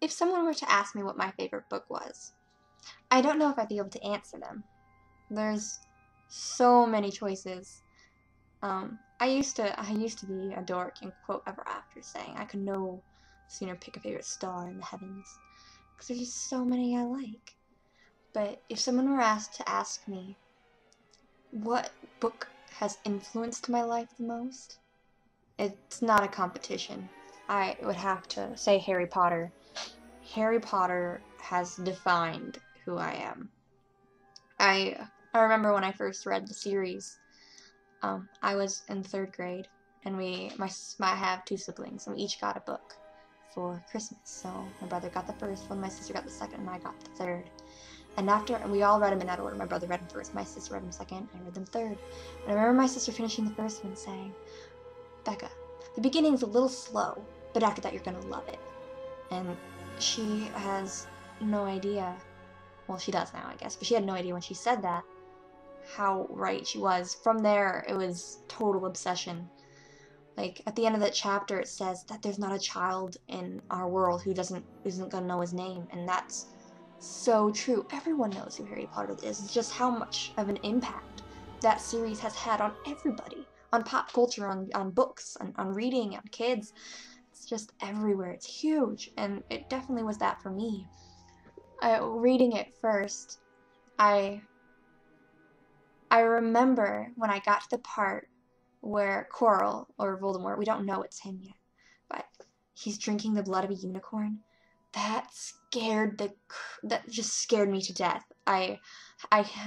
If someone were to ask me what my favorite book was, I don't know if I'd be able to answer them. There's so many choices. I used to be a dork and quote Ever After, saying I could no sooner pick a favorite star in the heavens, because there's just so many I like. But if someone were asked to ask me what book has influenced my life the most, it's not a competition. I would have to say Harry Potter. Harry Potter has defined who I am. I remember when I first read the series. I was in third grade, and I have two siblings, and we each got a book for Christmas. So my brother got the first one, my sister got the second, and I got the third. And we all read them in that order. My brother read them first, my sister read them second, I read them third. And I remember my sister finishing the first one saying, "Becca, the beginning's a little slow, but after that you're gonna love it." And she has no idea, well, she does now, I guess, but she had no idea when she said that, how right she was. From there, it was total obsession. Like, at the end of that chapter, it says that there's not a child in our world who isn't gonna know his name, and that's so true. Everyone knows who Harry Potter is. It's just how much of an impact that series has had on everybody, on pop culture, on books, on reading, on kids. It's just everywhere. It's huge, and it definitely was that for me. Reading it first, I remember when I got to the part where Quirrell, or Voldemort, we don't know it's him yet, but he's drinking the blood of a unicorn. That just scared me to death. I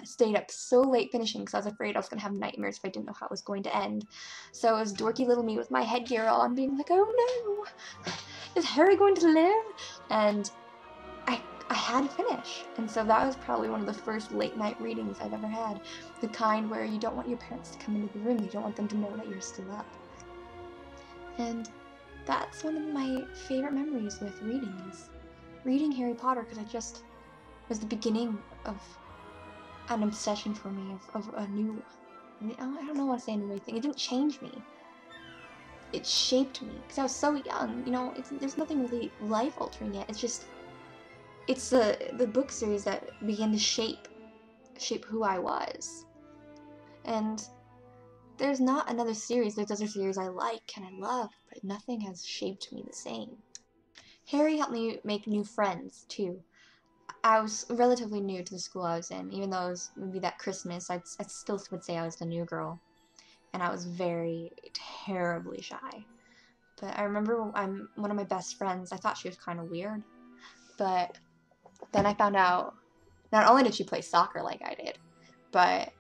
stayed up so late finishing because I was afraid I was going to have nightmares if I didn't know how it was going to end. So it was dorky little me with my headgear on being like, oh no, is Harry going to live? And I had to finish. And so that was probably one of the first late night readings I've ever had. The kind where you don't want your parents to come into the room. You don't want them to know that you're still up. And that's one of my favorite memories with reading, is reading Harry Potter, because it just was the beginning of an obsession for me, of a new, I don't know what to say, a new thing. It didn't change me. It shaped me, because I was so young. You know, there's nothing really life-altering yet. It's the book series that began to shape who I was. And there's not another series, there's other series I like and I love, but nothing has shaped me the same. Harry helped me make new friends, too. I was relatively new to the school I was in, even though it was maybe that Christmas, I still would say I was the new girl. And I was very terribly shy. But I remember one of my best friends, I thought she was kind of weird, but then I found out, not only did she play soccer like I did, but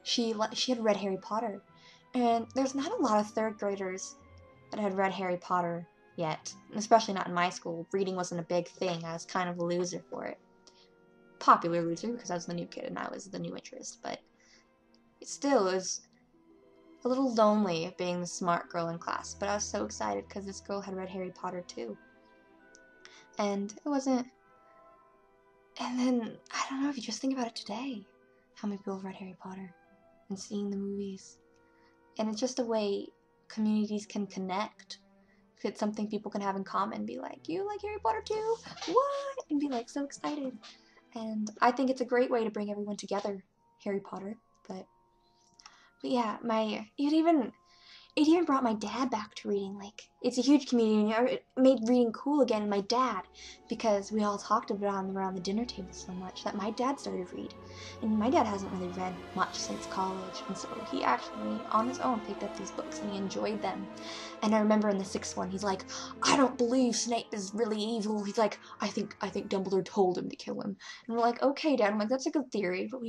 she had read Harry Potter. And there's not a lot of third graders that had read Harry Potter yet, especially not in my school. Reading wasn't a big thing. I was kind of a loser for it. Popular loser, because I was the new kid and I was the new interest, but it still was a little lonely being the smart girl in class. But I was so excited because this girl had read Harry Potter too. And it wasn't... And then, I don't know, if you just think about it today, how many people have read Harry Potter and seen the movies. And it's just a way communities can connect. It's something people can have in common. Be like, you like Harry Potter too? What? And be like so excited. And I think it's a great way to bring everyone together, Harry Potter. But yeah, it even brought my dad back to reading. Like, it's a huge community. It made reading cool again. My dad, because we all talked about it around the dinner table so much, that my dad started to read. And my dad hasn't really read much since college, and so he actually, on his own, picked up these books and he enjoyed them. And I remember in the sixth one, he's like, I don't believe Snape is really evil. He's like, I think Dumbledore told him to kill him. And we're like, okay, Dad. I'm like, that's a good theory, but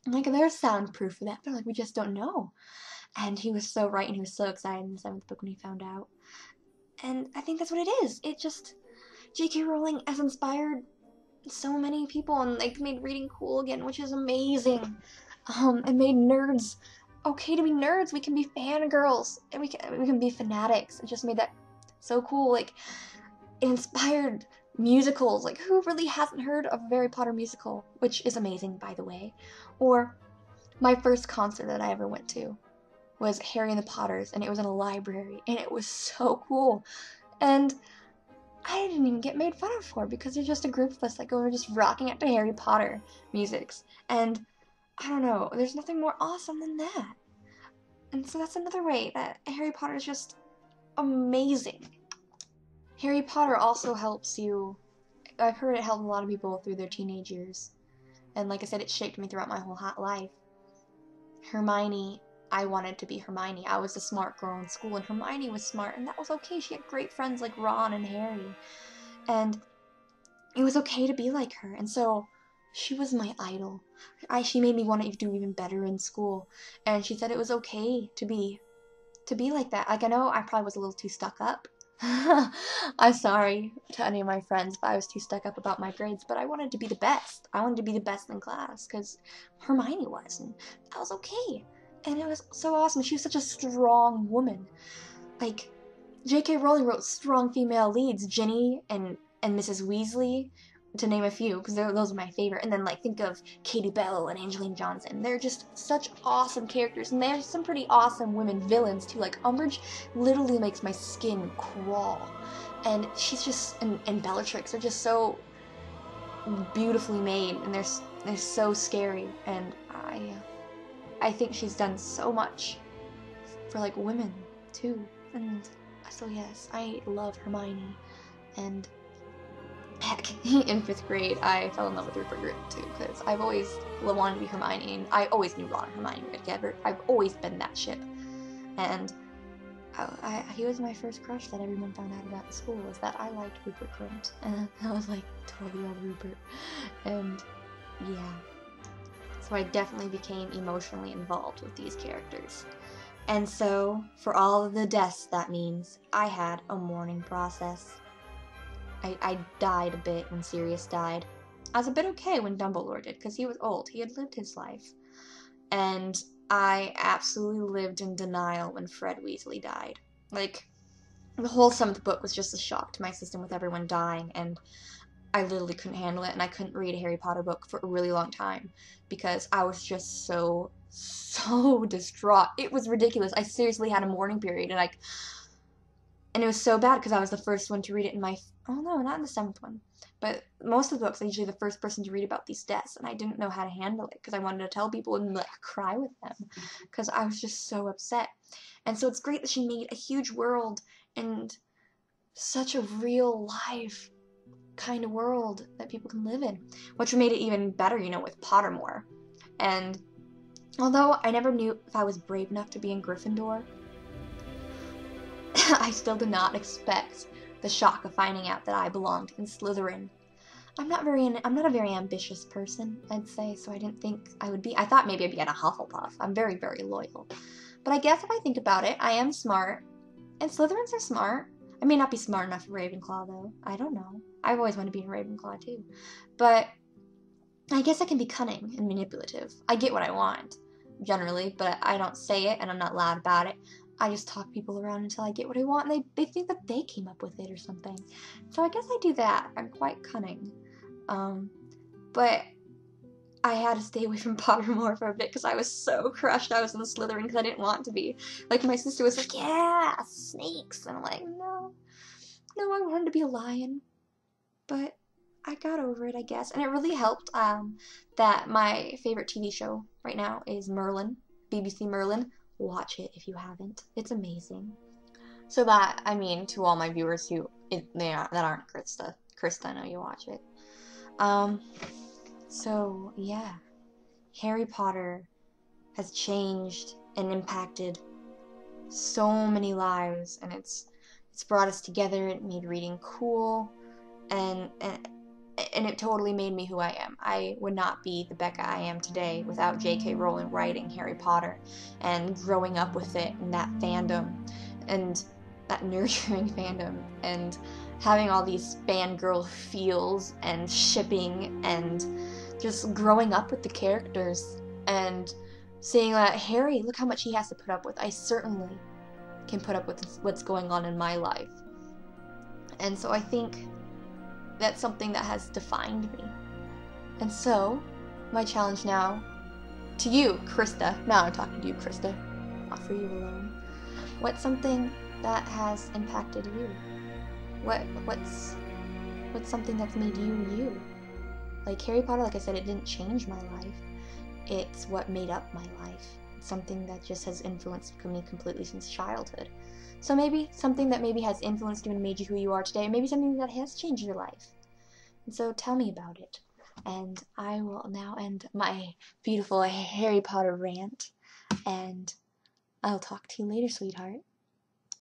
I'm like, there's soundproof for that, but like, we just don't know. And he was so right, and he was so excited in the seventh book when he found out. And I think that's what it is. It just... J.K. Rowling has inspired so many people, and like made reading cool again, which is amazing. It made nerds okay to be nerds. We can be fangirls, and we can be fanatics. It just made that so cool. Like, it inspired musicals. Like, who really hasn't heard of a Harry Potter musical? Which is amazing, by the way. Or my first concert that I ever went to was Harry and the Potters, and it was in a library, and it was so cool. And I I didn't even get made fun of for, because there's just a group of us that go just rocking out to Harry Potter musics. And I don't know, there's nothing more awesome than that. And so that's another way that Harry Potter is just amazing. Harry Potter also helps you, I've heard it helped a lot of people through their teenage years. And like I said, it shaped me throughout my whole life. Hermione, I wanted to be Hermione. I was the smart girl in school, and Hermione was smart, and that was okay. She had great friends like Ron and Harry. And it was okay to be like her. And so she was my idol. She made me want to do even better in school. And she said it was okay to be like that. Like, I know I probably was a little too stuck up. I'm sorry to any of my friends if I was too stuck up about my grades, but I wanted to be the best. I wanted to be the best in class because Hermione was, and that was okay. And it was so awesome. She was such a strong woman. Like, J.K. Rowling wrote strong female leads, Ginny and Mrs. Weasley, to name a few, because those are my favorite. And then, like, think of Katie Bell and Angelina Johnson. They're just such awesome characters, and there's some pretty awesome women villains too. Like, Umbridge literally makes my skin crawl, and she's just, and Bellatrix are just so beautifully made, and they're so scary. And I think she's done so much for, like, women too. And so yes, I love Hermione. And heck, in 5th grade, I fell in love with Rupert Grint too, because I've always wanted to be Hermione, and I always knew Ron and Hermione were together. I've always been that ship. And he was my first crush that everyone found out about in school, was that I liked Rupert Grint. And I was like, totally love Rupert. And yeah. So I definitely became emotionally involved with these characters. And so, for all of the deaths that means, I had a mourning process. I died a bit when Sirius died. I was a bit okay when Dumbledore did, because he was old. He had lived his life. And I absolutely lived in denial when Fred Weasley died. Like, the whole 7th book was just a shock to my system with everyone dying, and I literally couldn't handle it, and I couldn't read a Harry Potter book for a really long time, because I was just so distraught. It was ridiculous. I seriously had a mourning period, and it was so bad because I was the first one to read it in my, oh no, not in the 7th one, but most of the books, I'm usually the first person to read about these deaths, and I didn't know how to handle it because I wanted to tell people and, like, cry with them because I was just so upset. And so it's great that she made a huge world and such a real life kind of world that people can live in, which made it even better, you know, with Pottermore. And although I never knew if I was brave enough to be in Gryffindor, I still did not expect the shock of finding out that I belonged in Slytherin. I'm not a very ambitious person, I'd say, so I didn't think I would be. I thought maybe I'd be at a Hufflepuff. I'm very, very loyal. But I guess if I think about it, I am smart, and Slytherins are smart. I may not be smart enough for Ravenclaw, though. I don't know. I've always wanted to be in Ravenclaw, too. But I guess I can be cunning and manipulative. I get what I want, generally, but I don't say it, and I'm not loud about it. I just talk people around until I get what I want, and they think that they came up with it or something. So I guess I do that. I'm quite cunning. But I had to stay away from Pottermore for a bit because I was so crushed I was in Slytherin because I didn't want to be. Like, my sister was like, yeah, snakes. And I'm like, no, I wanted to be a lion. But I got over it, I guess. And it really helped that my favorite TV show right now is Merlin, BBC Merlin. Watch it if you haven't. It's amazing. So that, I mean, to all my viewers that aren't Krista, I know you watch it. So, yeah. Harry Potter has changed and impacted so many lives, and it's brought us together. It made reading cool, and it totally made me who I am. I would not be the Becca I am today without J.K. Rowling writing Harry Potter and growing up with it and that fandom and that nurturing fandom and having all these fangirl feels and shipping and just growing up with the characters and seeing that Harry, look how much he has to put up with. I certainly can put up with what's going on in my life. And so I think that's something that has defined me. And so, my challenge now to you, Krista, now I'm talking to you, Krista, not for you alone. What's something that has impacted you? What's What's something that's made you you? Like Harry Potter, like I said, it didn't change my life. It's what made up my life. It's something that just has influenced me completely since childhood. So maybe something that maybe has influenced you and made you who you are today, maybe something that has changed your life. And so tell me about it. And I will now end my beautiful Harry Potter rant. And I'll talk to you later, sweetheart.